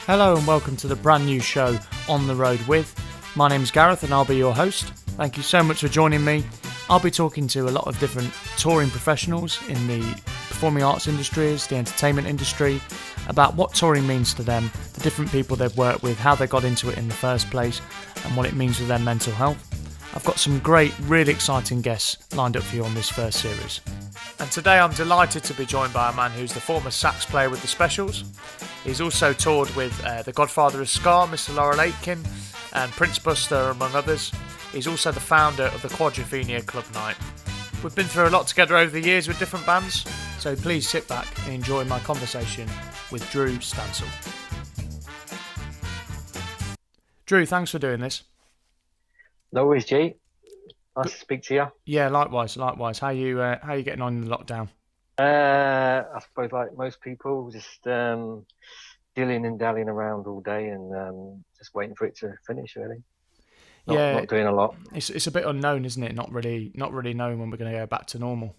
Hello and welcome to the brand new show On the Road With. My name's Gareth and I'll be your host. Thank you so much for joining me. I'll be talking to a lot of different touring professionals in the performing arts industries, the entertainment industry, about what touring means to them, the different people they've worked with, how they got into it in the first place, and what it means for their mental health. I've got some great, really exciting guests lined up for you on this first series. And today I'm delighted to be joined by a man who's the former sax player with the Specials. He's also toured with the godfather of ska, Mr. Laurel Aitken, and Prince Buster, among others. He's also the founder of the Quadrophenia Club Night. We've been through a lot together over the years with different bands, so please sit back and enjoy my conversation with Drew Stansall. Drew, thanks for doing this. No worries, G. Nice to speak to you. Yeah, likewise. How you getting on in the lockdown? I suppose like most people, just dilling and dallying around all day and just waiting for it to finish. Really, not doing a lot. It's a bit unknown, isn't it? Not really knowing when we're going to go back to normal.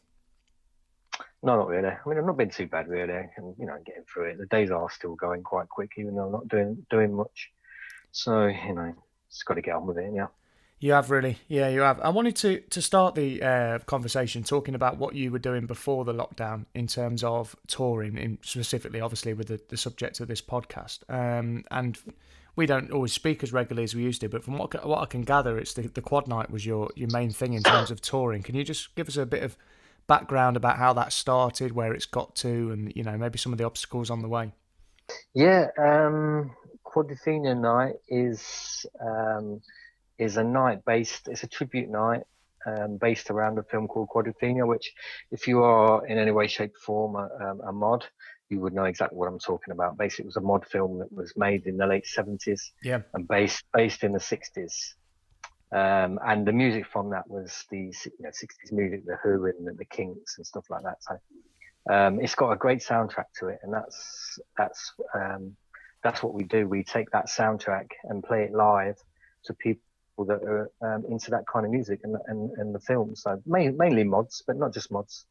No, not really. I mean, I've not been too bad really, and getting through it. The days are still going quite quick, even though I'm not doing much. So just got to get on with it. Yeah. You have really, yeah, you have. I wanted to start the conversation talking about what you were doing before the lockdown in terms of touring, specifically, obviously, with the subject of this podcast. And we don't always speak as regularly as we used to, but from what I can gather, it's the Quad Night was your main thing in terms of touring. Can you just give us a bit of background about how that started, where it's got to, and maybe some of the obstacles on the way? Yeah, Quadrophenia Night is a night it's a tribute night based around a film called Quadrophenia, which if you are in any way, shape, or form a mod, you would know exactly what I'm talking about. Basically, it was a mod film that was made in the late 70s and based in the 60s. And the music from that was the 60s music, The Who and the Kinks and stuff like that. So it's got a great soundtrack to it, and that's what we do. We take that soundtrack and play it live to people that are into that kind of music and the film. So mainly mods, but not just mods.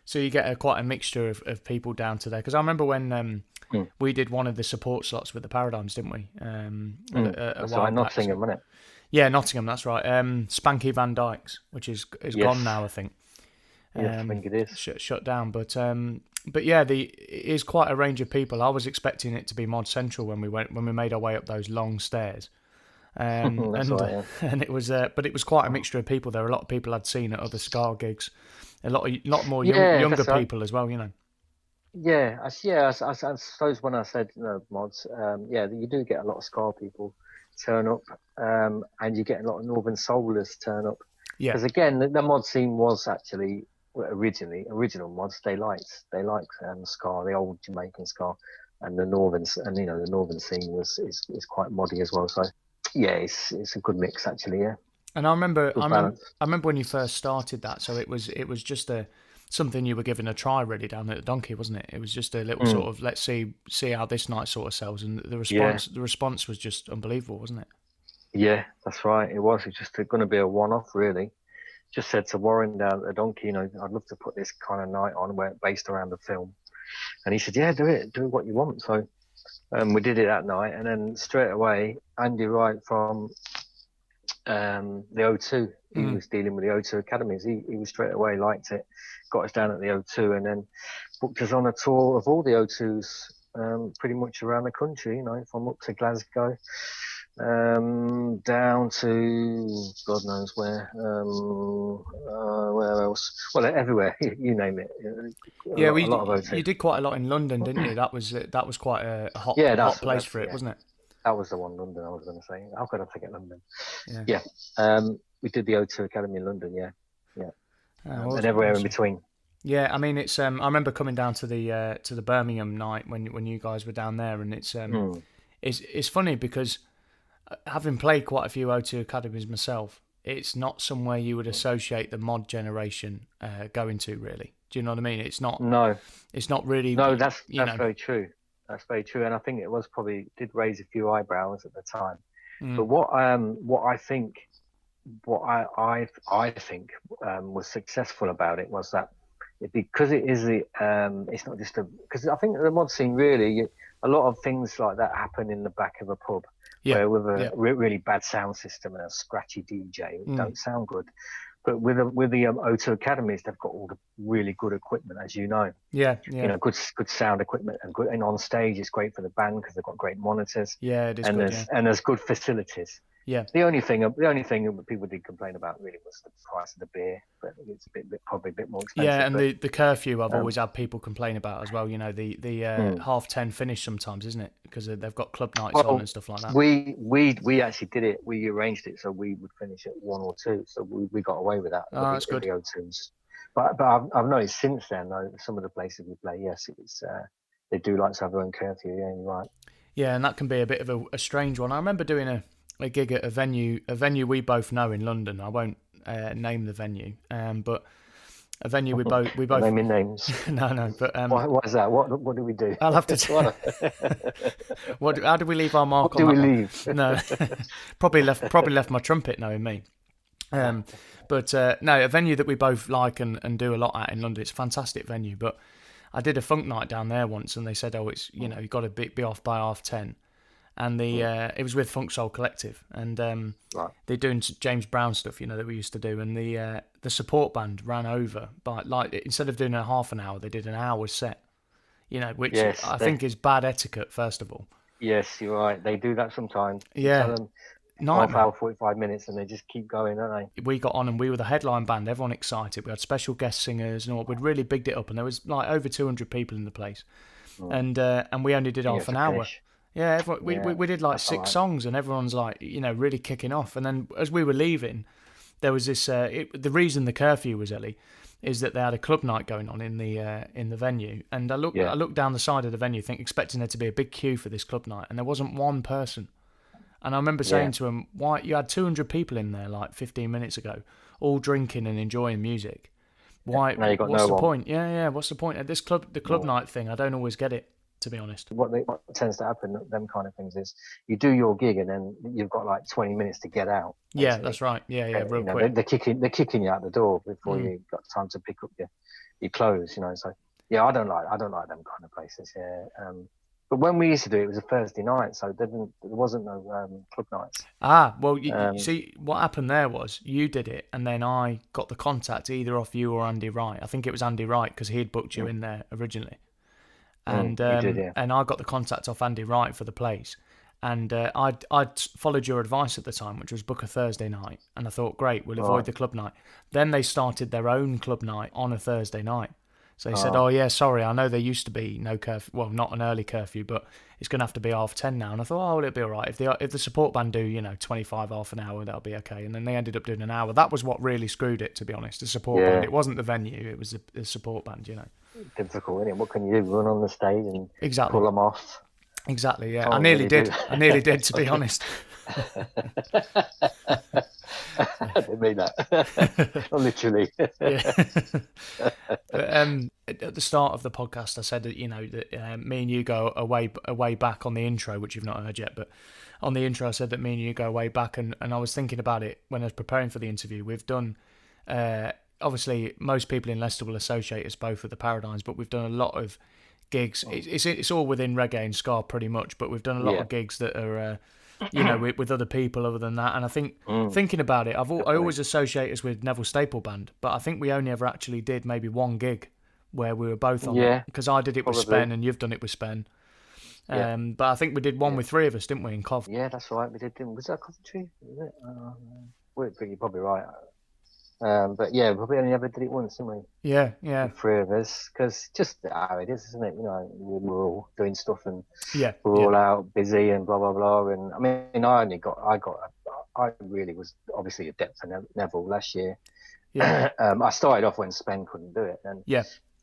So you get quite a mixture of people down to there. Because I remember when we did one of the support slots with the Paradimes, didn't we? That's right, Nottingham, wasn't it? Yeah, Nottingham, that's right. Spanky Van Dyke's, which is gone now, I think. Yes, I think it is. Shut down. But yeah, it is quite a range of people. I was expecting it to be mod central when we made our way up those long stairs. And it was, but it was quite a mixture of people. There were a lot of people I'd seen at other ska gigs, a lot more younger people as well. Yeah, I suppose when I said mods, you do get a lot of ska people turn up, and you get a lot of Northern Soulers turn up. Yeah, because again, the mod scene was actually original mods. They liked ska, the old Jamaican ska, and the northern scene is quite moddy as well. So. Yeah, it's a good mix actually. Yeah, and I remember when you first started that. So it was just something you were giving a try really down at the Donkey, wasn't it? It was just a little sort of let's see how this night sort of sells, and the response was just unbelievable, wasn't it? Yeah, that's right. It was. It's just going to be a one-off really. Just said to Warren down at the Donkey, I'd love to put this kind of night on where based around the film, and he said, yeah, do what you want. So. We did it that night, and then straight away, Andy Wright from the O2, he was dealing with the O2 Academies. He was straight away liked it, got us down at the O2, and then booked us on a tour of all the O2s, pretty much around the country. From up to Glasgow, down to God knows where. Where else? Well, everywhere. You name it. You did quite a lot in London, didn't you? That was quite a hot place for it, wasn't it? That was the one, London. I was going to say. How could I forget London? Yeah. We did the O2 Academy in London. Yeah. And everywhere in between. Yeah, I mean it's. I remember coming down to the Birmingham night when you guys were down there, and it's funny because having played quite a few O2 Academies myself, it's not somewhere you would associate the mod generation going to, really. Do you know what I mean? It's not. No. It's not really. No, that's very true. That's very true, and I think it was did raise a few eyebrows at the time. But what I think was successful about it was that because it is it's not just because I think the mod scene really, a lot of things like that happen in the back of a pub, where with a really bad sound system and a scratchy DJ, it don't sound good. But with the O2 Academies, they've got all the really good equipment, as you know. Yeah. You know, good sound equipment and on stage it's great for the band because they've got great monitors. Yeah, it is and good. There's good facilities. Yeah. The only thing that people did complain about really was the price of the beer, but it's probably a bit more expensive. Yeah, and the curfew I've always had people complain about as well. You know, the 10:30 finish sometimes, isn't it? Because they've got club nights on and stuff like that. We actually did it. We arranged it so we would finish at 1 or 2. So we got away with that. Oh, that's good. The O2s. But I've noticed since then though, some of the places we play, yes, it's they do like to have their own curfew. Yeah, you're right. Yeah, and that can be a bit of a strange one. I remember doing a gig at a venue we both know in London. I won't name the venue, but a venue we both naming names. no, but what is that? What do we do? I'll have to. How do we leave our mark? What do we leave? No, probably left my trumpet knowing me. But no, a venue that we both like and do a lot at in London. It's a fantastic venue. But I did a funk night down there once, and they said, "Oh, it's you've got to be off by 10:30." And it was with Funk Soul Collective, and they're doing James Brown stuff, that we used to do. And the support band ran over, but instead of doing a half an hour, they did an hour set. Which I think is bad etiquette, first of all. Yes, you're right. They do that sometimes. Yeah. Half hour, 45 minutes, and they just keep going, don't they? We got on, and we were the headline band. Everyone excited. We had special guest singers, and all. We'd really bigged it up, and there was over 200 people in the place, and we only did half an hour. Yeah, we did six songs, and everyone's really kicking off. And then as we were leaving, there was this. The reason the curfew was early is that they had a club night going on in the venue, and I looked down the side of the venue, expecting there to be a big queue for this club night, and there wasn't one person. And I remember saying to him, "Why you had 200 people in there 15 minutes ago, all drinking and enjoying music? Why? Now you got what's no the one. Point? Yeah. What's the point at this club? The club night thing, I don't always get it." To be honest, what tends to happen, them kind of things, is you do your gig and then you've got 20 minutes to get out. Basically. Yeah, that's right. Yeah, real quick. They're kicking you out the door before you got time to pick up your clothes. So yeah, I don't like them kind of places. Yeah, but when we used to do it, it was a Thursday night, so there wasn't no club nights. Well, you see, what happened there was you did it, and then I got the contact either off you or Andy Wright. I think it was Andy Wright because he had booked you in there originally. And and I got the contact off Andy Wright for the place, and I'd followed your advice at the time, which was book a Thursday night, and I thought, great, we'll avoid the club night. Then they started their own club night on a Thursday night, so they said, "Oh yeah, sorry, I know there used to be no curfew, well, not an early curfew, but it's going to have to be 10:30 now." And I thought, oh, well, it'll be all right if the support band do 25 half an hour, that'll be okay. And then they ended up doing an hour. That was what really screwed it, to be honest. The support band. It wasn't the venue; it was the support band. Difficult, isn't it? What can you do? Run on the stage and pull them off. Exactly, yeah. I nearly did. I nearly did, to be honest. I didn't mean that. Not literally. But, at the start of the podcast, I said that that me and you go way back on the intro, which you've not heard yet. But on the intro, I said that me and you go way back, and I was thinking about it when I was preparing for the interview. We've done. Obviously, most people in Leicester will associate us both with the Paradimes, but we've done a lot of gigs. It's all within reggae and ska pretty much, but we've done a lot of gigs that are, with other people other than that. And I think thinking about it, I always associate us with Neville Staple Band, but I think we only ever actually did maybe one gig where we were both on it, because I did it with Spen and you've done it with Spen. But I think we did one with three of us, didn't we, in Cov? Yeah, that's right. We did. Was that Coventry? Was it? You're probably right. But yeah, we probably only ever did it once, didn't we? Yeah. The three of us, because just how it is, isn't it? We're all doing stuff and we're all out busy and blah blah blah. And I mean, I really was obviously adept for Neville last year. Yeah. I started off when Spen couldn't do it, and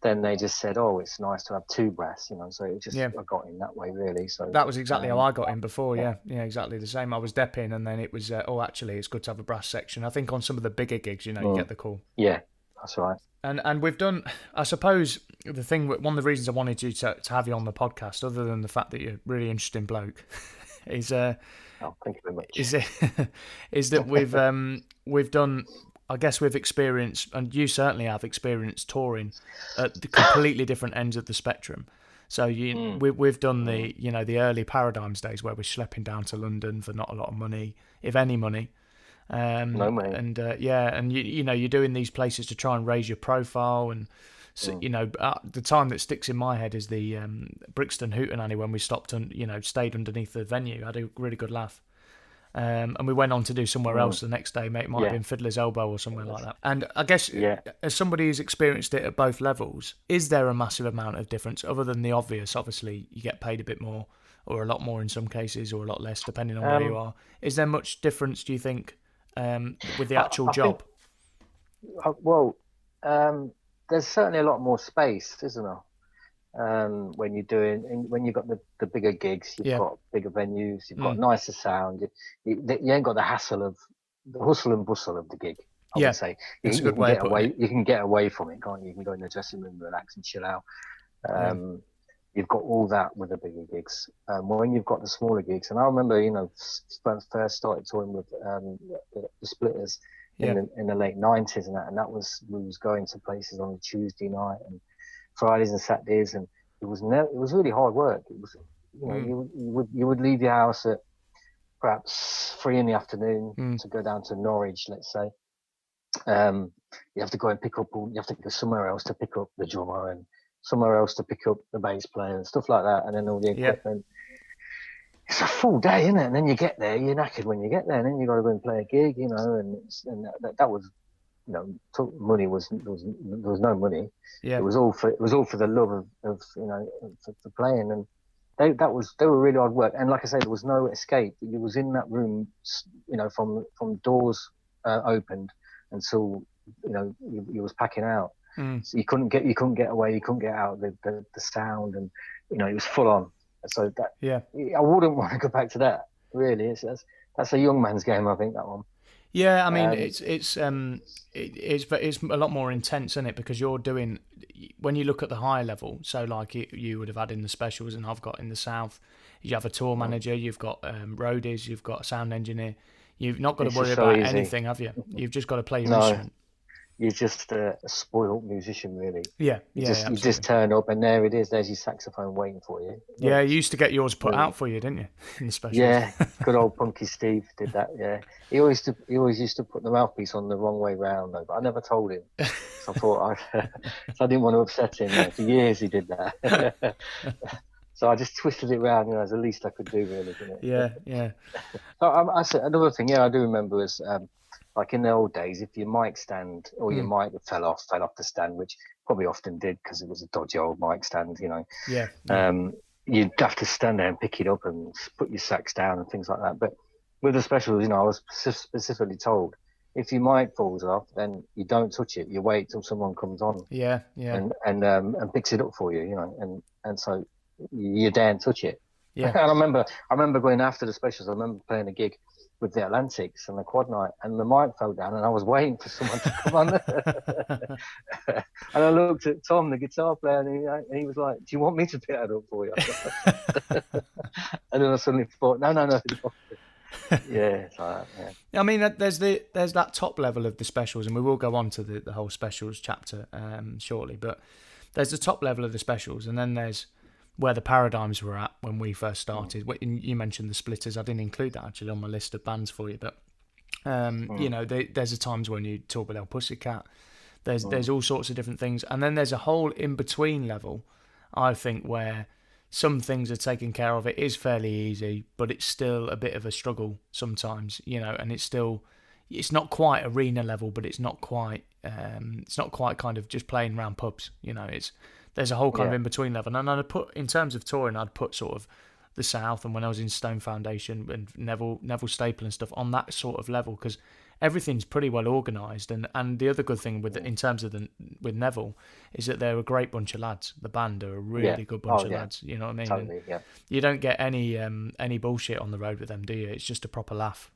then they just said, "Oh, it's nice to have two brass," So it just I got in that way, really. So that was exactly how I got in before. Yeah, exactly the same. I was depping, and then it was, actually, it's good to have a brass section. I think on some of the bigger gigs, you get the call. Yeah, that's right. And we've done, I suppose, one of the reasons I wanted you to have you on the podcast, other than the fact that you're a really interesting bloke, is thank you very much. Is that we've done. I guess we've experienced, and you certainly have experienced, touring at the completely different ends of the spectrum. So we've done the the early Paradimes days where we're schlepping down to London for not a lot of money, if any money. No money. And and you're doing these places to try and raise your profile. And so, the time that sticks in my head is the Brixton Hootenanny when we stopped and stayed underneath the venue. I had a really good laugh. And we went on to do somewhere else the next day. It might have been Fiddler's Elbow or somewhere like that. And I guess as somebody who's experienced it at both levels, is there a massive amount of difference other than the obvious? Obviously, you get paid a bit more or a lot more in some cases or a lot less depending on where you are. Is there much difference, do you think, with the actual job? There's certainly a lot more space, isn't there? When you've got the bigger gigs, you've got bigger venues, you've got nicer sound. You ain't got the hustle and bustle of the gig. I would say that's a good way of putting it. You can get away from it, can't you? You can go in the dressing room, relax, and chill out. You've got all that with the bigger gigs. When you've got the smaller gigs, and I remember, first started touring with the Splitters in the late '90s, and that was we was going to places on a Tuesday night and Fridays and Saturdays, and it was really hard work. It was, you would leave your house at perhaps 3 PM to go down to Norwich, let's say. You have to go and you have to go somewhere else to pick up the drummer and somewhere else to pick up the bass player and stuff like that, and then all the equipment. It's a full day, isn't it? And then you get there, you're knackered when you get there, and then you got to go and play a gig, and that was, money was there was no money. Yeah. It was all for the love of for playing, and they were really hard work. And like I say, there was no escape. You was in that room, from doors opened until you was packing out. So you couldn't get away, you couldn't get out. The sound, and it was full on. So I wouldn't want to go back to that. Really, that's a young man's game, I think, that one. Yeah, I mean, it's a lot more intense, isn't it? Because you're doing, when you look at the higher level, so like you would have had in the specials, and I've got in the south, you have a tour manager, you've got roadies, you've got a sound engineer. You've not got to worry about anything, have you? You've just got to play your instrument. You're just a spoiled musician, really. You just turn up, and there it is. There's your saxophone waiting for you. Yeah, you used to get yours put out for you, didn't you? In the specials. Yeah, good old Punky Steve did that. Yeah, he always used to put the mouthpiece on the wrong way round, though. But I never told him. So I thought I didn't want to upset him. For years he did that. So I just twisted it round. As the least I could do, really. Didn't it? Yeah. So I said another thing. Yeah, I do remember is. Like in the old days, if your mic stand or your mic fell off the stand, which probably often did because it was a dodgy old mic stand, you'd have to stand there and pick it up and put your sax down and things like that. But with the specials, I was specifically told if your mic falls off, then you don't touch it. You wait till someone comes on, and picks it up for you, and so you daren't touch it. Yeah, and I remember going after the specials. I remember playing a gig with the Atlantics and the quad night, and the mic fell down, and I was waiting for someone to come on. And I looked at Tom, the guitar player, and he was like, "Do you want me to pick that up for you?" And then I suddenly thought, "No." Yeah, it's like that, yeah. I mean, there's that top level of the specials, and we will go on to the whole specials chapter shortly. But there's the top level of the specials, and then there's where the Paradimes were at when we first started. You mentioned the Splitters. I didn't include that actually on my list of bands for you, but there's times when you talk about El Pussycat. There's all sorts of different things, and then there's a whole in between level, I think, where some things are taken care of. It is fairly easy, but it's still a bit of a struggle sometimes, and it's not quite arena level, but it's not quite kind of just playing around pubs. There's a whole kind of in between level, and I'd put, in terms of touring, I'd put sort of the South, and when I was in Stone Foundation and Neville Staple and stuff on that sort of level, because everything's pretty well organised. And the other good thing in terms of with Neville is that they're a great bunch of lads. The band are a really good bunch of lads. You know what I mean? Totally, you don't get any bullshit on the road with them, do you? It's just a proper laugh,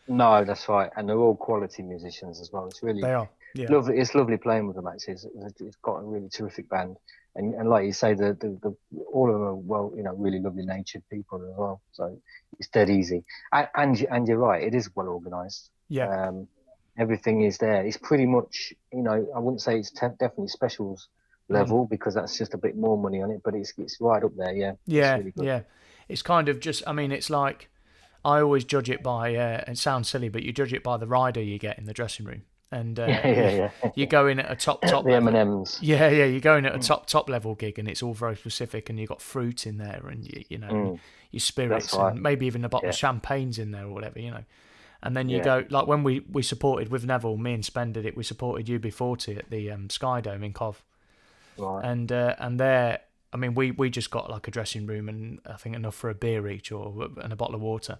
No, that's right, and they're all quality musicians as well. It's really they are. Yeah. Lovely. It's lovely playing with them. Actually, it's got a really terrific band, and like you say, the all of them are really lovely natured people as well. So it's dead easy, and you're right. It is well organised. Yeah. Everything is there. It's pretty much I wouldn't say it's definitely specials level because that's just a bit more money on it, but it's right up there. Yeah, it's Yeah, really good. yeah. It's kind of just, I mean, it's like, I always judge it by, it sounds silly, but you judge it by the rider you get in the dressing room. And Yeah. you go in at a top The level. M&Ms. Yeah, you go in at a top level gig, and it's all very specific, and you've got fruit in there, and your spirits, right. and maybe even a bottle of champagne's in there or whatever, And then you Yeah. go, like when we supported with Neville, me and Spen did it, we supported UB40 at the Sky Dome in Cov. Right. And there, I mean, we just got like a dressing room and I think enough for a beer each and a bottle of water.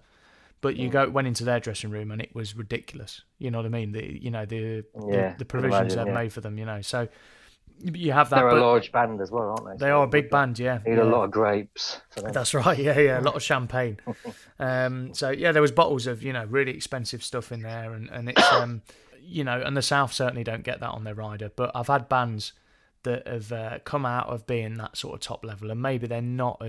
But you went into their dressing room and it was ridiculous. You know what I mean? The provisions they've made for them. So you have that. They're a large band as well, aren't they? They are a big band, yeah. Need a lot of grapes. That's right, yeah, a lot of champagne. So yeah, there was bottles of really expensive stuff in there, and it's and the South certainly don't get that on their rider. But I've had bands that have come out of being that sort of top level, and maybe they're not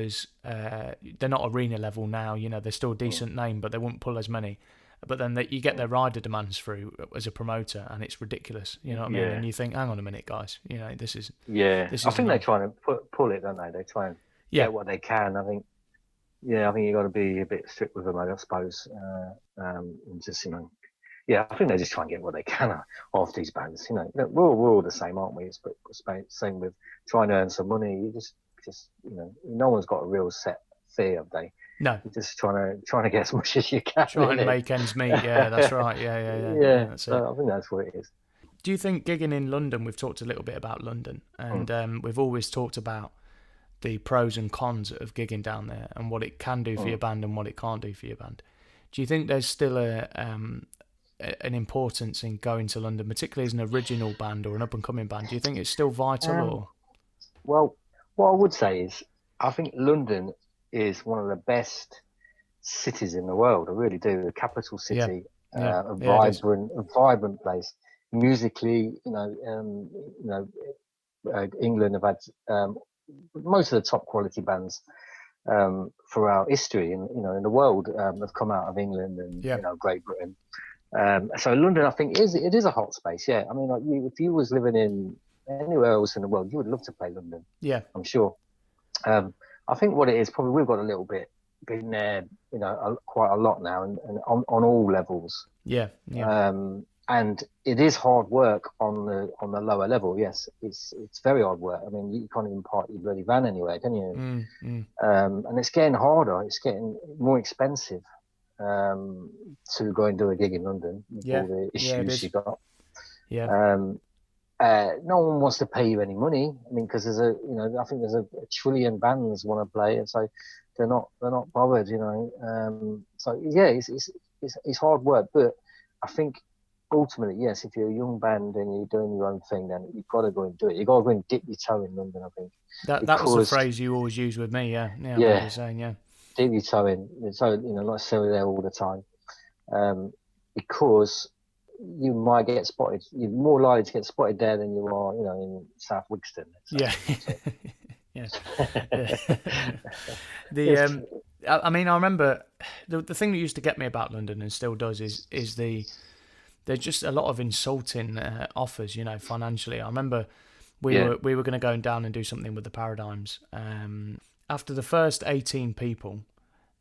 arena level now. They're still a decent name, but they wouldn't pull as many. But then you get their rider demands through as a promoter, and it's ridiculous. You know what I mean? And you think, hang on a minute, guys. This is. Yeah, I think they're trying to pull it, don't they? They try and get what they can. I think you've got to be a bit strict with them, I suppose. And just I think they just try and get what they can off these bands. We're all the same, aren't we? It's same with trying to earn some money. You just no one's got a real set fee, have they? No. You're just trying to get as much as you can. Trying to make ends meet. Yeah, that's right. Yeah. That's so I think that's what it is. Do you think gigging in London? We've talked a little bit about London, and we've always talked about the pros and cons of gigging down there and what it can do for your band and what it can't do for your band. Do you think there's still an importance in going to London, particularly as an original band or an up-and-coming band? Do you think it's still vital? Well, what I would say is I think London is one of the best cities in the world. I really do. The capital city, a vibrant place. Musically, England have had most of the top quality bands throughout history, and in the world have come out of England and Great Britain. So London, I think, it is a hot space. Yeah, I mean, if you was living in anywhere else in the world, you would love to play London. Yeah, I'm sure. I think what it is, probably we've got a little bit been there, quite a lot now, and on all levels. Yeah. And it is hard work on the lower level. Yes, it's very hard work. I mean, you can't even park your bloody van anywhere, can you? And it's getting harder. It's getting more expensive to go and do a gig in London with all the issues you got. No one wants to pay you any money. I mean, because there's I think there's a trillion bands want to play, and so they're not bothered. So yeah, it's hard work, but I think ultimately, yes, if you're a young band and you're doing your own thing, then you've got to go and do it. You've got to go and dip your toe in London, I think. That was the phrase you always use with me, yeah. I remember you saying, dip your toe in. So, not necessarily there all the time. Because you might get spotted. You're more likely to get spotted there than you are, in South Wigston. Yeah. I mean, I remember the thing that used to get me about London and still does is there's just a lot of insulting offers, financially. I remember we were going to go down and do something with the Paradimes. After the first 18 people,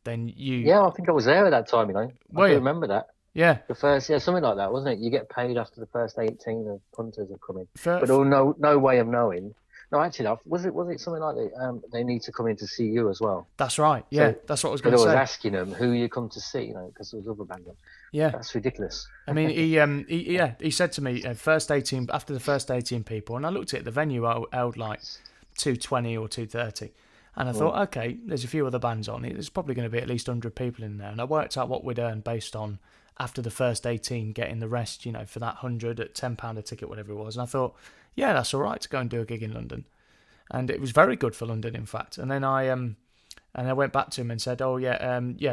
then you... Yeah, I think I was there at that time, I do remember that. Yeah. The first, something like that, wasn't it? You get paid after the first 18 of punters have come in. But no way of knowing. No, actually, was it something like that? They need to come in to see you as well. That's right. Yeah, so, that's what I was going to say. I was asking them who you come to see, because there was other bands. Yeah, that's ridiculous. I mean, he said to me after the first 18 people, and I looked at the venue held like 220 or 230, and I thought, okay, there's a few other bands on it. There's probably going to be at least 100 people in there, and I worked out what we'd earn based on after the first 18 getting the rest, for that 100 at £10 a ticket, whatever it was, and I thought, yeah, that's all right to go and do a gig in London. And it was very good for London, in fact. And then I went back to him and said, oh,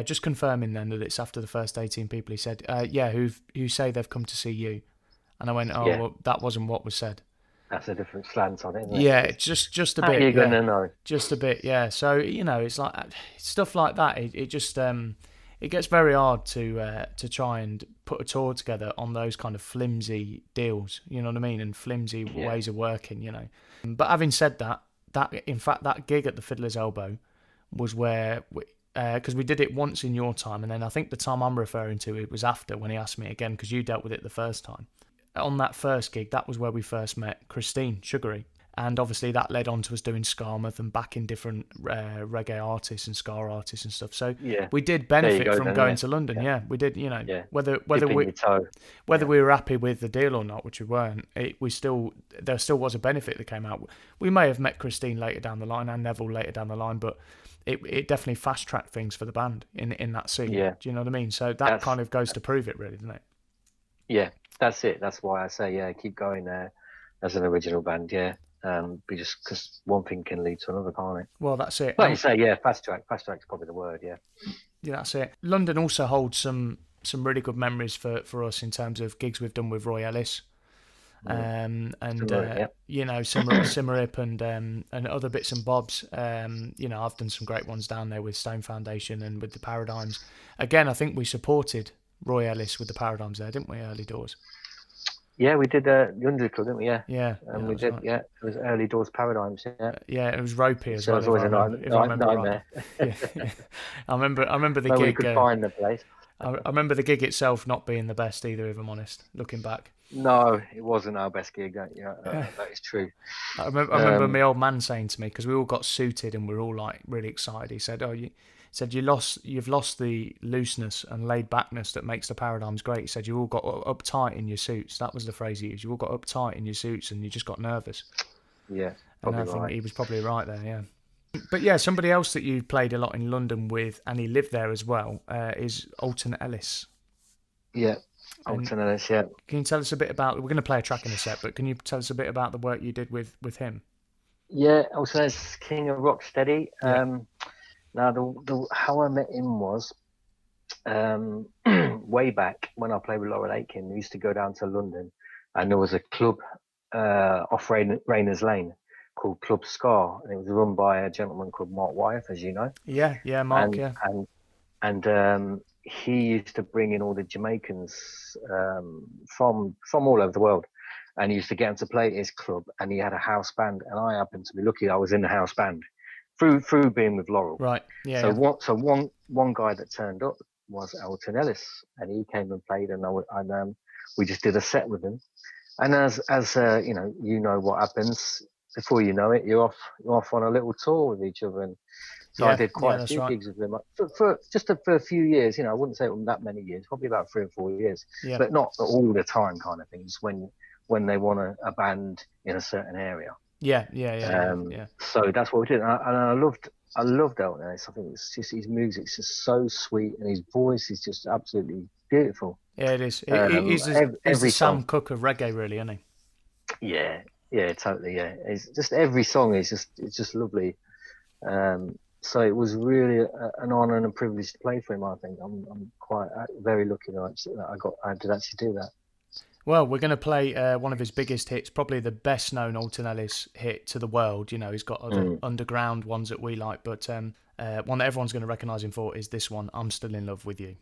just confirming then that it's after the first 18 people. He said, who say they've come to see you. And I went, well, that wasn't what was said. That's a different slant on it, isn't it? Yeah, just a bit. How are you going to know? Just a bit, yeah. So, it's like stuff like that. It just... it gets very hard to try and put a tour together on those kind of flimsy deals, you know what I mean, and flimsy ways of working, you know. But having said that in fact that gig at the Fiddler's Elbow was where because we did it once in your time, and then I think the time I'm referring to, it was after, when he asked me again, because you dealt with it the first time. On that first gig, that was where we first met Christine Sugary. And obviously that led on to us doing Skarmoth and backing different reggae artists and ska artists and stuff. So we did benefit from going to London. Yeah, we did. You know, whether we were happy with the deal or not, which we weren't, there still was a benefit that came out. We may have met Christine later down the line and Neville later down the line, but it definitely fast tracked things for the band in that scene. Yeah. Do you know what I mean? So that kind of goes to prove it, really, doesn't it? Yeah, that's it. That's why I say keep going there as an original band. Yeah. Just because one thing can lead to another, can't it? Well, that's it. Like you say, fast track. Fast track's probably the word. Yeah, that's it. London also holds some really good memories for us in terms of gigs we've done with Roy Ellis, and you know, Simmerip and other bits and bobs. You know, I've done some great ones down there with Stone Foundation and with the Paradimes. Again, I think we supported Roy Ellis with the Paradimes there, didn't we? Early doors. Yeah, we did the Under Club, didn't we? Yeah. Yeah. And we did, right. Yeah. It was early doors Paradimes, yeah. Yeah, it was ropey as well. It was always a nightmare. Right. Yeah. I remember the gig. We could find the place. I remember the gig itself not being the best either, if I'm honest, looking back. No, it wasn't our best gig. That is true. I remember my old man saying to me, because we all got suited and we were all like really excited. He said, you've lost the looseness and laid backness that makes the Paradimes great. He said you all got uptight in your suits. That was the phrase he used. You all got uptight in your suits and you just got nervous. Yeah, and I think he was probably right there. Yeah. But yeah, somebody else that you played a lot in London with, and he lived there as well, is Alton Ellis. Yeah, Alton Ellis. Yeah. Can you tell us a bit about? We're going to play a track in a sec, but can you tell us a bit about the work you did with him? Yeah, Alton Ellis, King of Rocksteady. Yeah. Now, the how I met him was way back when I played with Laurel Aitken. We used to go down to London, and there was a club off Rayners Lane called Club Scar, and it was run by a gentleman called Mark Wyeth, as you know. Yeah, Mark. And he used to bring in all the Jamaicans from all over the world, and he used to get them to play at his club. And he had a house band, and I happened to be lucky. I was in the house band. Through being with Laurel. Right. Yeah. So one guy that turned up was Alton Ellis, and he came and played, and we just did a set with him. And as you know what happens before you know it, you're off on a little tour with each other. And so I did quite a few gigs with him for a few years. You know, I wouldn't say it was that many years, probably about 3 or 4 years, but not all the time, kind of thing. Just when they want a band in a certain area. Yeah. So that's what we did, and I loved Alton Ellis. I think it's just his music's just so sweet, and his voice is just absolutely beautiful. Yeah, it is. He's the Sam Cooke of reggae, really, isn't he? Yeah, totally. Yeah, it's just every song is just lovely. So it was really an honour and a privilege to play for him. I think I'm quite very lucky that I did actually do that. Well, we're going to play one of his biggest hits, probably the best known Alton Ellis hit to the world. You know, he's got other underground ones that we like, but one that everyone's going to recognise him for is this one, I'm Still in Love with You.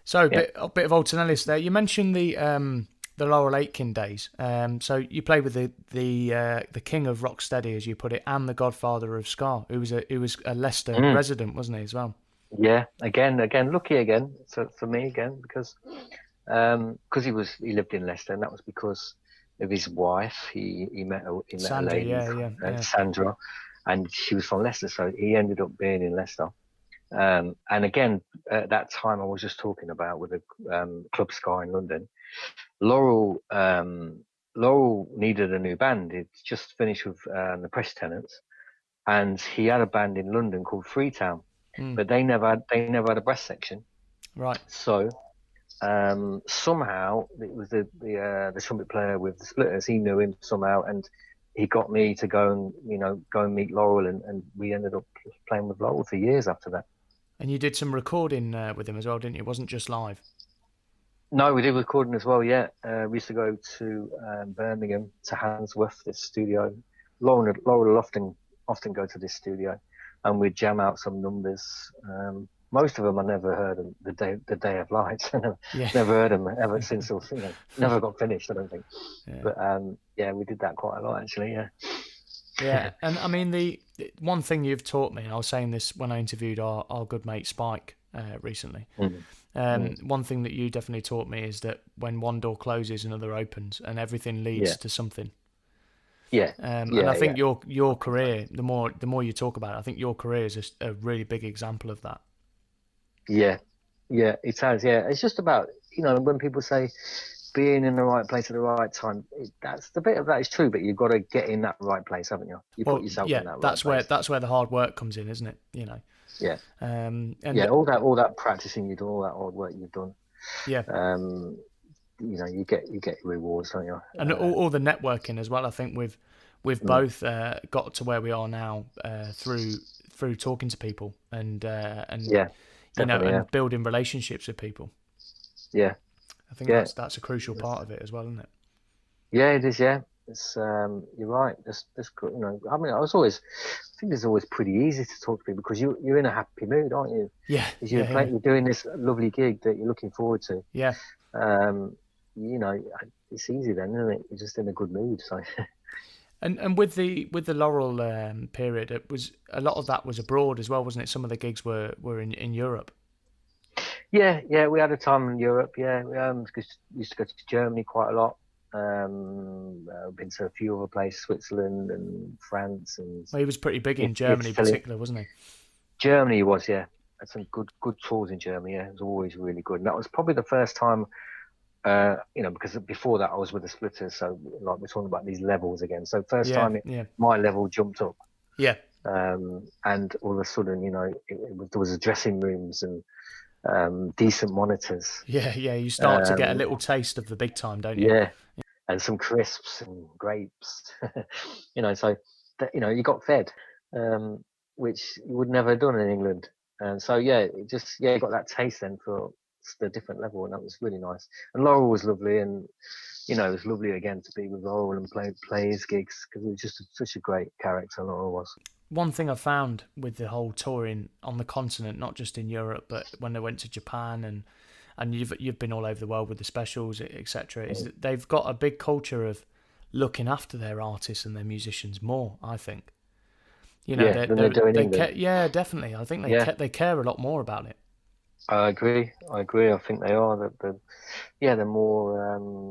So a bit of old Tenellis there. You mentioned the Laurel Aitken days. So you played with the king of rocksteady, as you put it, and the godfather of ska, who was a Leicester resident, wasn't he, as well? Yeah, again, lucky again for me again, because he lived in Leicester, and that was because of his wife. He met a Sandra, lady, yeah. Sandra, and she was from Leicester, so he ended up being in Leicester. And again, at that time I was just talking about with the Club Sky in London, Laurel needed a new band. He'd just finished with the Press Tenants, and he had a band in London called Freetown, but they never had a brass section. Right. So somehow it was the trumpet player with the Splitters. He knew him somehow, and he got me to go and meet Laurel, and we ended up playing with Laurel for years after that. And you did some recording with him as well, didn't you? It wasn't just live. No, we did recording as well. Yeah, we used to go to Birmingham to Handsworth, this studio. Laurel would often go to this studio, and we'd jam out some numbers. Most of them I never heard them. The Day of Lights. Never heard them ever since. Never got finished, I don't think. Yeah. But we did that quite a lot actually. Yeah. Yeah, and I mean the one thing you've taught me, and I was saying this when I interviewed our good mate Spike recently. One thing that you definitely taught me is that when one door closes, another opens, and everything leads to something. Yeah. And I think your career, the more you talk about it, I think your career is a really big example of that. Yeah, it has. Yeah, it's just about when people say being in the right place at the right time. That's the bit of that is true, but you've got to get in that right place, haven't you? Put yourself in that right place. That's where the hard work comes in, isn't it? Yeah. All that practicing you've done, all that hard work you've done. Yeah. You get rewards, don't you? And all the networking as well. I think we've both got to where we are now through talking to people and building relationships with people. Yeah. I think that's a crucial part of it as well, isn't it? Yeah, it is. Yeah, it's you're right. I think it's always pretty easy to talk to people because you're in a happy mood, aren't you? Yeah. You're doing this lovely gig that you're looking forward to. Yeah. It's easy then, isn't it? You're just in a good mood. So. And with the Laurel period, it was a lot of that was abroad as well, wasn't it? Some of the gigs were in Europe. Yeah, we had a time in Europe. Yeah, we used to go to Germany quite a lot. I've been to a few other places, Switzerland and France, and he was pretty big in Germany, in particular, wasn't he? Germany was, yeah. Had some good tours in Germany. Yeah, it was always really good. And that was probably the first time, because before that I was with the Splitters, so like we're talking about these levels again. So first time my level jumped up. Yeah. And all of a sudden, there was dressing rooms and decent monitors. Yeah, you start to get a little taste of the big time, don't you? Yeah, and some crisps and grapes. So that, you got fed, which you would never have done in England. And so you got that taste then for the different level, and that was really nice. And Laurel was lovely, and it was lovely again to be with Laurel and play his gigs because it was just such a great character. Laurel was. One thing I found with the whole touring on the continent, not just in Europe, but when they went to Japan and you've been all over the world with the specials, etc., is that they've got a big culture of looking after their artists and their musicians more. I think, they're doing England. Yeah, definitely. I think they care a lot more about it. I agree. I think they are. They're more.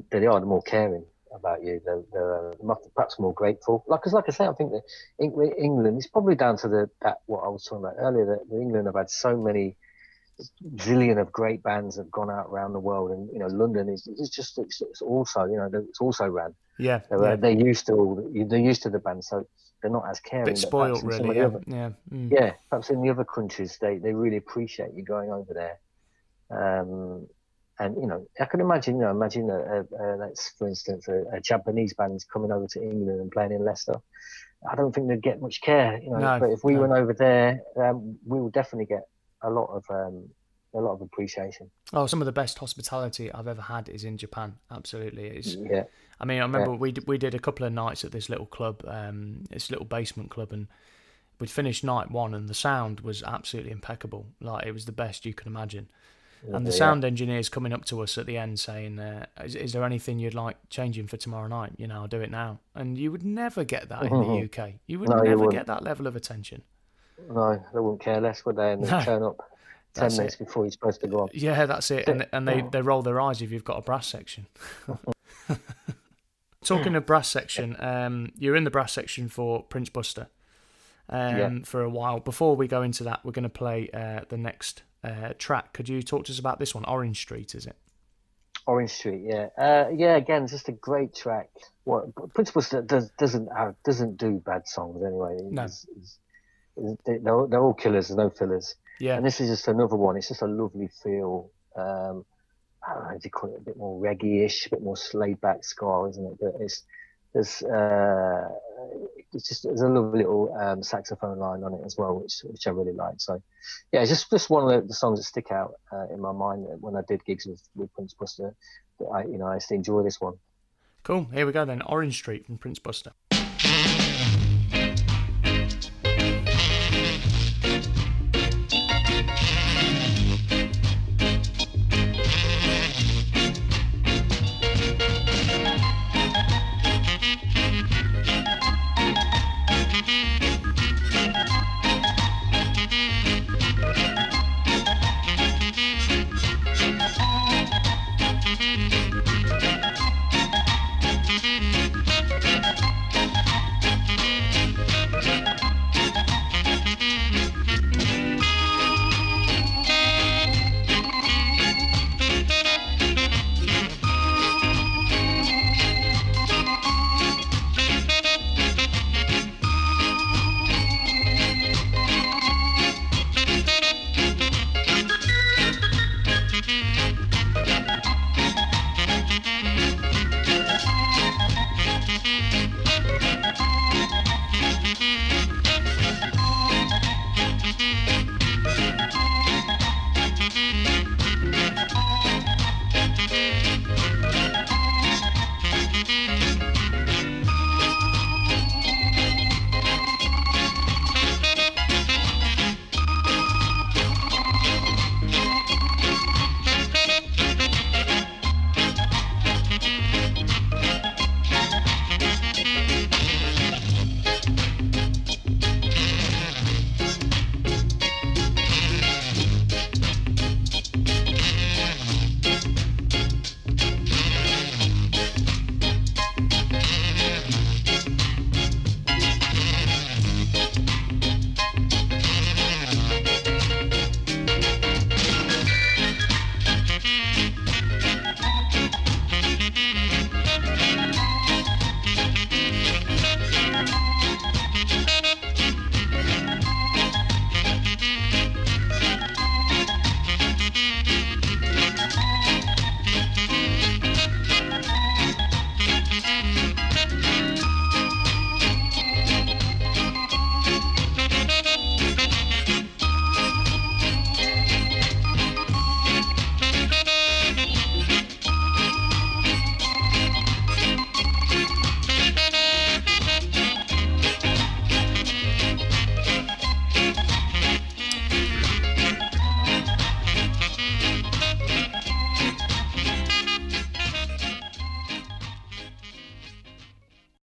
They are more caring about you. They're perhaps more grateful. Like I say, I think that England is probably down to what I was talking about earlier. That England have had so many zillion of great bands have gone out around the world, and London is it's also it's also ran. Yeah, they're used to the band, so they're not as caring. Bit spoiled, really. Yeah. Perhaps in the other countries, they really appreciate you going over there. And I can imagine, that's for instance a Japanese band coming over to England and playing in Leicester. I don't think they'd get much care, But if we went over there, we would definitely get a lot of appreciation. Oh, some of the best hospitality I've ever had is in Japan. Absolutely, Yeah. I mean, I remember we did a couple of nights at this little club, this little basement club, and we'd finished night one and the sound was absolutely impeccable. Like, it was the best you can imagine. And the sound engineer's coming up to us at the end saying, is there anything you'd like changing for tomorrow night? You know, I'll do it now. And you would never get that in the UK. You would never get that level of attention. No, they wouldn't care less, would they? And they turn up 10 minutes before you're supposed to go on. Yeah, that's it. And they roll their eyes if you've got a brass section. Talking of brass section, you're in the brass section for Prince Buster for a while. Before we go into that, we're going to play the next track. Could you talk to us about this one? Orange Street, is it? Orange Street, yeah. Again, just a great track. Prince Buster doesn't do bad songs anyway. No. They're all killers, there's no fillers. Yeah. And this is just another one. It's just a lovely feel. I don't know, do you call it a bit more reggae-ish, a bit more laid-back ska, isn't it? But there's a lovely little saxophone line on it as well, which I really like. So, yeah, it's just one of the songs that stick out in my mind when I did gigs with Prince Buster. I used to enjoy this one. Cool. Here we go then. Orange Street from Prince Buster.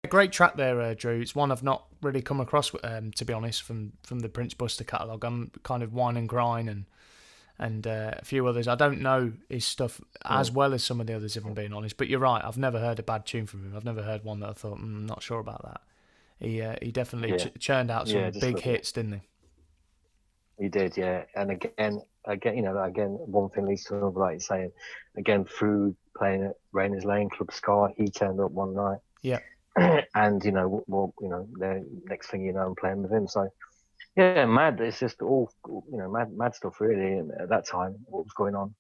Great track there, Drew. It's one I've not really come across, to be honest, from the Prince Buster catalogue. I'm kind of Wine and Grind and a few others. I don't know his stuff as well as some of the others, if I'm being honest. But you're right, I've never heard a bad tune from him. I've never heard one that I thought, not sure about that. He definitely churned out some big hits, didn't he? He did, yeah. And again, one thing leads to another, like you're saying. Again, through playing at Rainer's Lane, Club Ska, he turned up one night. Yeah. And the next thing you know, I'm playing with him. So yeah, mad. It's just all mad stuff really. And at that time, what was going on?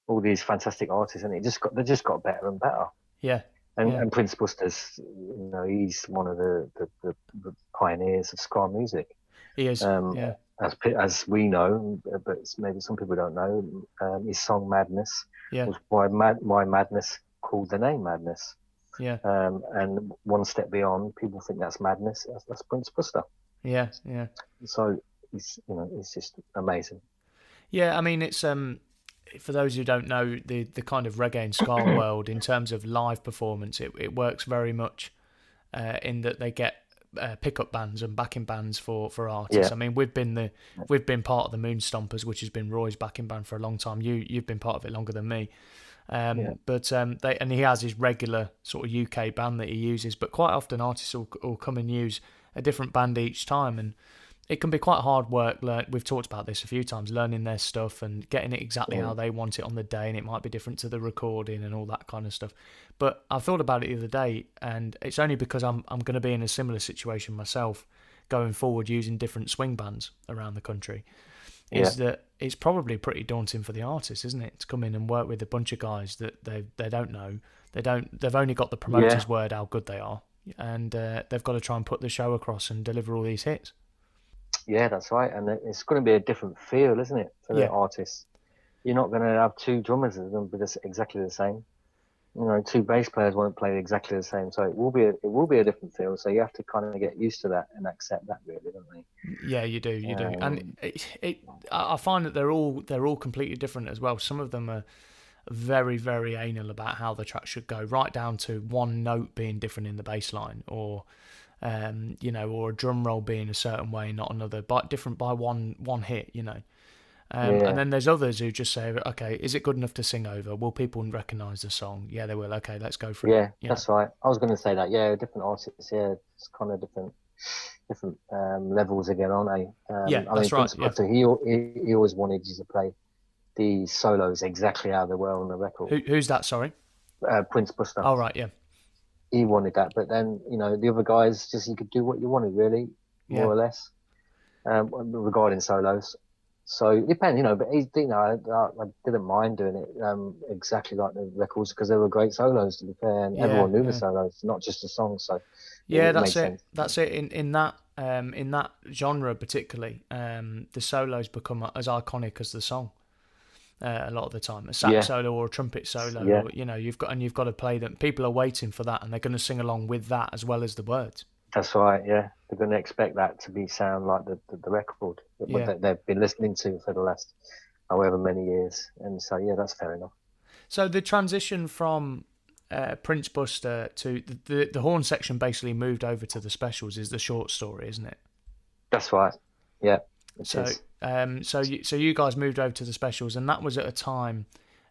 All these fantastic artists, and they just got better and better. Yeah. And Prince Buster's, he's one of the pioneers of ska music. He is. As we know, but maybe some people don't know, his song "Madness" was why Madness called the name Madness. Yeah. And one step beyond, people think that's madness. That's Prince Buster. Yeah, yeah. So it's just amazing. Yeah, I mean, it's for those who don't know the kind of reggae and ska world in terms of live performance, it works very much in that they get pickup bands and backing bands for artists. Yeah, I mean, we've been part of the Moon Stompers, which has been Roy's backing band for a long time. You've been part of it longer than me. yeah, But he has his regular sort of UK band that he uses, but quite often artists will come and use a different band each time, and it can be quite hard work. We've talked about this a few times, learning their stuff and getting it exactly how they want it on the day, and it might be different to the recording and all that kind of stuff. But I thought about it the other day, and it's only because I'm going to be in a similar situation myself going forward, using different swing bands around the country. Is that it's probably pretty daunting for the artist, isn't it, to come in and work with a bunch of guys that they don't know, they've only got the promoter's word how good they are, and they've got to try and put the show across and deliver all these hits. Yeah, that's right. And it's going to be a different feel, isn't it, for the artists? You're not going to have two drummers that are going to be exactly the same. Two bass players won't play exactly the same. So it will be a different feel. So you have to kind of get used to that and accept that, really, don't you? Yeah, you do, and I find that they're all completely different as well. Some of them are very, very anal about how the track should go, right down to one note being different in the bass line, or or a drum roll being a certain way, not another, but different by one hit, And then there's others who just say, okay, is it good enough to sing over? Will people recognise the song? Yeah, they will. Okay, let's go for it. Yeah, that's right. I was going to say that. Yeah, different artists. Yeah, it's kind of different levels again, aren't they? That's right. Prince Buster, he always wanted you to play the solos exactly how they were on the record. Who's that? Sorry, Prince Buster. Oh right, yeah. He wanted that, but then the other guys just you could do what you wanted, really, more or less, regarding solos. So it depends, but I didn't mind doing it exactly like the records because they were great solos, to be fair, and everyone knew the solos, not just the songs. So that's it. That's it. In that genre particularly, the solos become as iconic as the song. A lot of the time, a sax solo or a trumpet solo, or, you've got to play them. People are waiting for that, and they're going to sing along with that as well as the words. That's right. Yeah, they're going to expect that to sound like the record that they've been listening to for the last however many years, and so that's fair enough. So the transition from Prince Buster to the horn section basically moved over to the specials is the short story, isn't it? That's right. Yeah. So you guys moved over to the specials, and that was at a time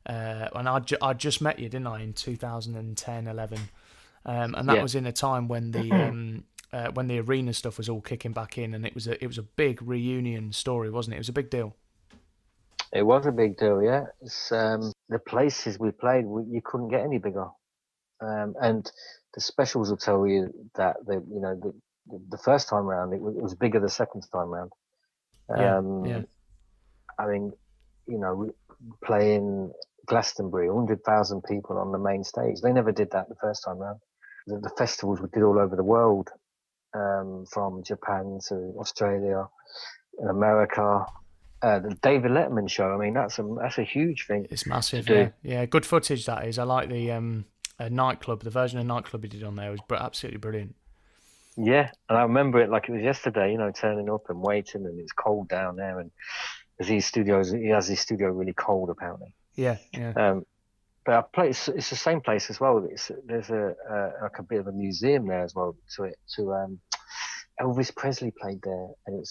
when I just met you, didn't I, in 2010, 11, and that was in a time when the arena stuff was all kicking back in, and it was a big reunion story, wasn't it? It was a big deal. It was a big deal, yeah. It's, the places we played, you couldn't get any bigger, and the specials will tell you that the first time round it was bigger the second time round. I mean, playing Glastonbury, 100,000 people on the main stage. They never did that the first time round. The festivals we did all over the world, from Japan to Australia and America. The David Letterman show. I mean, that's a huge thing. It's massive. Yeah. Good footage that is. I like the nightclub. The version of nightclub he did on there was absolutely brilliant. Yeah, and I remember it like it was yesterday, turning up and waiting, and it's cold down there, and he has his studio really cold, apparently. Yeah. But I play, it's the same place as well. There's like a bit of a museum there as well to Elvis Presley played there, and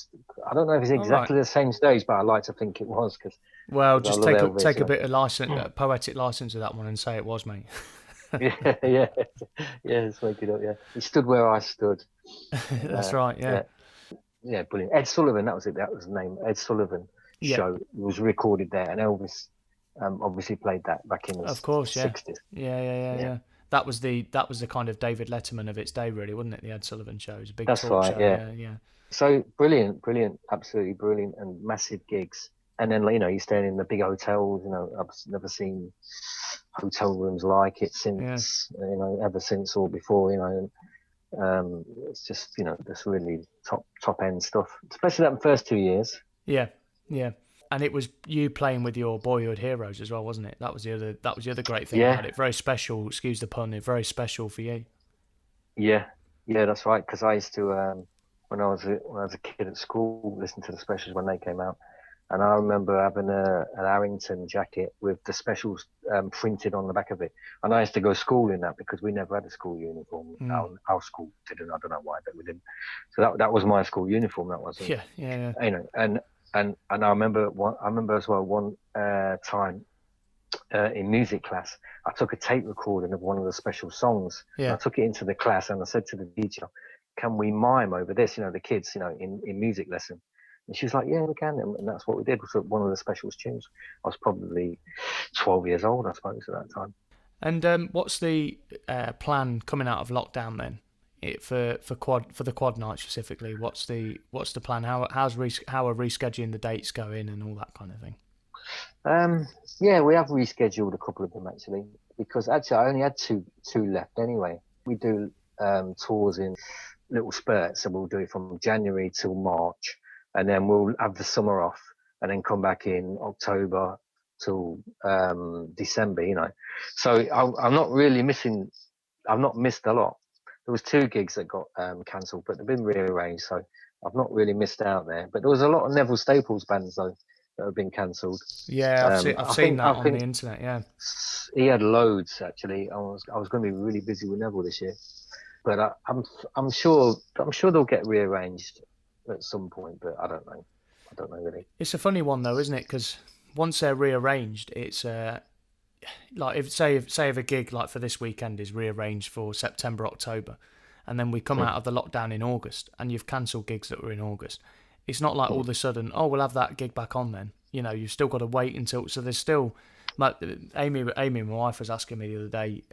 I don't know if it's exactly the same stage, but I like to think it was just take a bit of license, poetic license with that one, and say it was, mate. yeah, let's make it up. Yeah, he stood where I stood. That's right. Yeah, brilliant. Ed Sullivan, that was it. That was the name. Ed Sullivan show was recorded there, and Elvis obviously played that back in the 60s. Yeah. That was the kind of David Letterman of its day, really, wasn't it? The Ed Sullivan show. It was a big talk show. Yeah. So brilliant, absolutely brilliant, and massive gigs. And then you're staying in the big hotels. I've never seen hotel rooms like it since ever since or before. It's just this really top end stuff, especially that first 2 years. Yeah. And it was you playing with your boyhood heroes as well, wasn't it? That was the other great thing about it. Very special. Excuse the pun. Very special for you. Yeah, that's right. Because I used to when I was a kid at school, listening to the specials when they came out. And I remember having an Arrington jacket with the specials printed on the back of it. And I used to go to school in that because we never had a school uniform. Our school didn't. I don't know why, but we didn't. So that was my school uniform. That was yeah. You know, and I remember as well one time in music class, I took a tape recording of one of the special songs. Yeah. I took it into the class and I said to the teacher, "Can we mime over this?" You know, the kids, you know, in music lesson. And she was like, "Yeah, we can." And that's what we did. Was one of the specials tunes. I was probably 12 years old, I suppose, at that time. And what's the plan coming out of lockdown then? For the quad night specifically, what's the plan? How are rescheduling the dates going and all that kind of thing? Yeah, we have rescheduled a couple of them actually, because actually I only had two left anyway. We do tours in little spurts, so we'll do it from January till March, and then we'll have the summer off, and then come back in October till December. You know, so I'm not really missing. I've not missed a lot. There was 2 gigs that got cancelled, but they've been rearranged, so I've not really missed out there. But there was a lot of Neville Staples bands though that have been cancelled. Yeah, I've seen that on the internet. Yeah, he had loads actually. I was going to be really busy with Neville this year, but I'm sure they'll get rearranged at some point. But I don't know really. It's a funny one though, isn't it? Because once they're rearranged, it's like if a gig like for this weekend is rearranged for September, October, and then we come out of the lockdown in August, and you've cancelled gigs that were in August. It's not like all of a sudden, oh, we'll have that gig back on then. You know, you've still got to wait until. So there's still. Amy, my wife was asking me the other day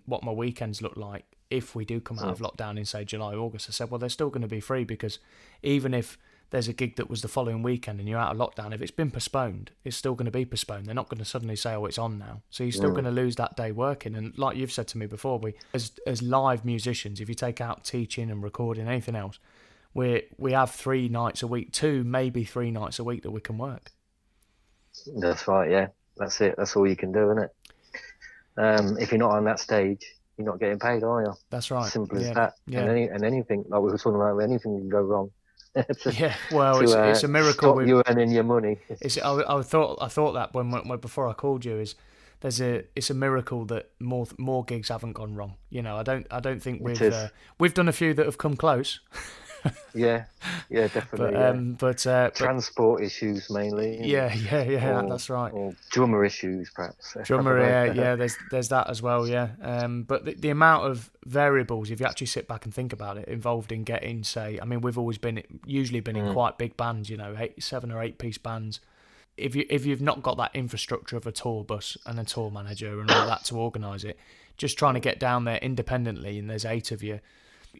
what my weekends look like if we do come out of lockdown in say July, August. I said, well, they're still going to be free because even if there's a gig that was the following weekend and you're out of lockdown, if it's been postponed, it's still going to be postponed. They're not going to suddenly say, oh, it's on now. So you're still going to lose that day working. And like you've said to me before, we as live musicians, if you take out teaching and recording, anything else, we have 3 nights a week, 2, maybe 3 nights a week that we can work. That's right, yeah. That's it. That's all you can do, isn't it? If you're not on that stage, you're not getting paid, are you? That's right. Simple as that. Yeah. And anything, like we were talking about, anything can go wrong. It's a miracle. Stop you earning your money. I thought that when before I called you it's a miracle that more gigs haven't gone wrong. You know, I don't think we've done a few that have come close. yeah, definitely. But transport issues mainly. That's right. Or drummer issues, perhaps. Drummer, there's that as well. Yeah, but the amount of variables, if you actually sit back and think about it, involved in getting, say, I mean, we've usually been in quite big bands, you know, 7 or 8 piece bands. If you've not got that infrastructure of a tour bus and a tour manager and all that to organise it, just trying to get down there independently, and there's 8 of you.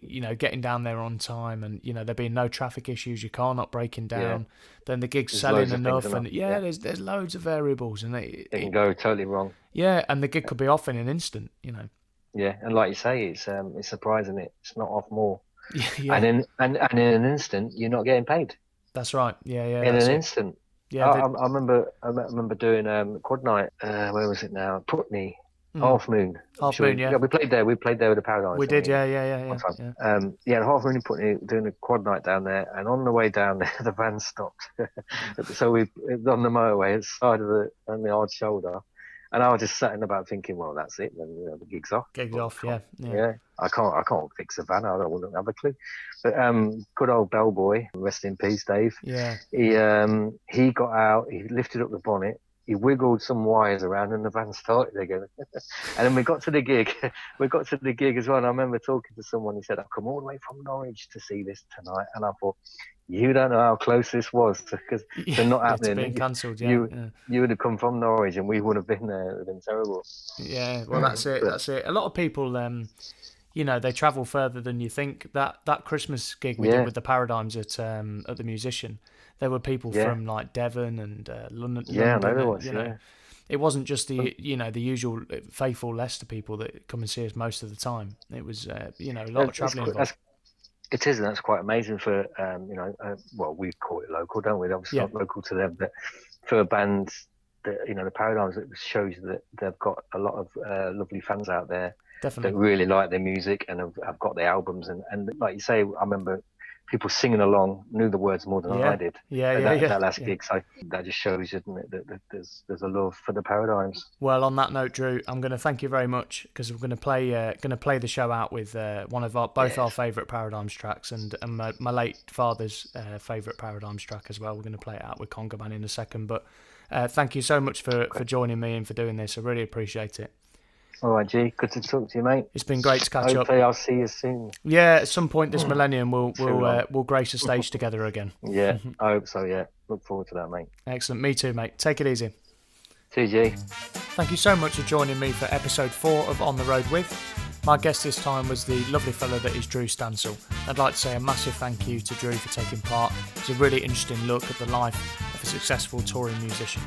You know, getting down there on time, and you know there being no traffic issues, your car not breaking down, then the gig's selling enough, and there's loads of variables, and it can go totally wrong. Yeah, and the gig could be off in an instant, you know. Yeah, and like you say, it's surprising it's not off more. Yeah. And in an instant, you're not getting paid. That's right. Yeah. In an instant. Yeah. I remember doing quad night. Where was it now? Putney. Half Moon. Half Moon, yeah. We played there. We played there with the Paradimes. We did, yeah. The Half Moon in Putney, doing a quad night down there, and on the way down there, the van stopped. So we on the motorway, at the side of on the hard shoulder, and I was just sitting about thinking, well, that's it. Then the gig's off. Yeah. I can't fix a van. I wouldn't have a clue. But good old bellboy, rest in peace, Dave. Yeah. He got out. He lifted up the bonnet. He wiggled some wires around and the van started again. And then we got to the gig. As well. And I remember talking to someone. He said, I've come all the way from Norwich to see this tonight. And I thought, you don't know how close this was because they're not happening. It's been cancelled, You would have come from Norwich and we would have been there. It would have been terrible. Yeah, well, that's it. A lot of people, you know, they travel further than you think. That Christmas gig we did with the Paradigms at the Musician, there were people from like Devon and London. Yeah, I know there was. It wasn't just the usual faithful Leicester people that come and see us most of the time. It was a lot of travelling involved. It is, and that's quite amazing for well, we call it local, don't we? Obviously not local to them, but for bands that the Paradigms, it shows that they've got a lot of lovely fans out there. Definitely. That really like their music and have got their albums and like you say, I remember people singing along knew the words more than I did. That last gig. So that just shows, isn't it, that there's a love for the Paradimes. Well, on that note, Drew, I'm going to thank you very much, because we're going to play the show out with one of our favourite Paradimes tracks, and my late father's favourite Paradimes track as well. We're going to play it out with Conga Man in a second, but thank you so much for joining me and for doing this. I really appreciate it. All right, G. Good to talk to you, mate. It's been great to catch up. Hopefully I'll see you soon. Yeah, at some point this millennium, we'll grace a stage together again. Yeah, I hope so, yeah. Look forward to that, mate. Excellent. Me too, mate. Take it easy. See you, G. Thank you so much for joining me for episode 4 of On the Road With. My guest this time was the lovely fella that is Drew Stansall. I'd like to say a massive thank you to Drew for taking part. It's a really interesting look at the life of a successful touring musician.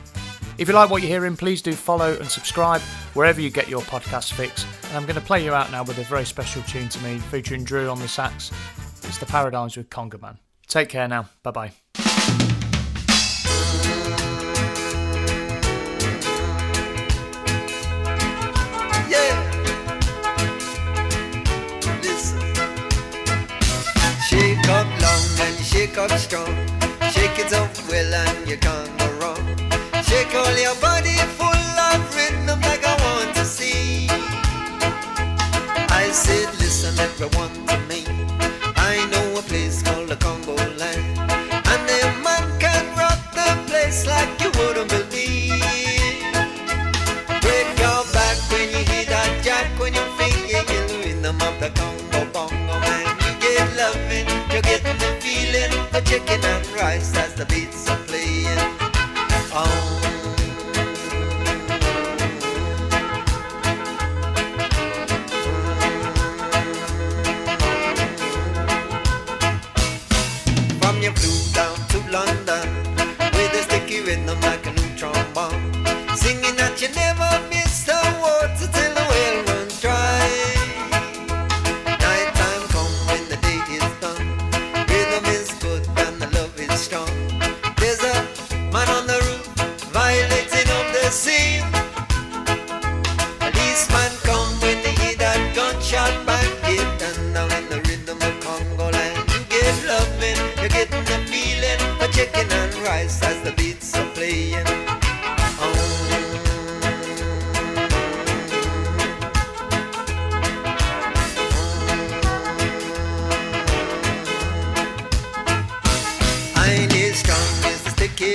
If you like what you're hearing, please do follow and subscribe wherever you get your podcast fix. And I'm going to play you out now with a very special tune to me, featuring Drew on the sax. It's the Paradimes with Conga Man. Take care now. Bye-bye. Yeah. Listen. Shake up long and shake up strong. Shake it up well and you can't go wrong. Shake all your body full of rhythm like I want to see. I said listen everyone to me. I know a place called the Congo land, and a man can rock the place like you wouldn't believe. Break your back when you hear that jack, when you feel the rhythm of the Congo bongo man. You get loving, you're getting the feeling, the chicken and rice as the beats are playing. From your flew down to London with a sticky rhythm like a new trombone, singing that you never miss the water till the well runs dry. Night time come when the day is done, rhythm is good and the love is strong. There's a man on the roof violating up the scene. Policeman come when they hear that gunshot bang, get down now in the rhythm of Congo land. You get loving, you're getting the feeling, the chicken and rice as the beats are playing. I need strong is the sticky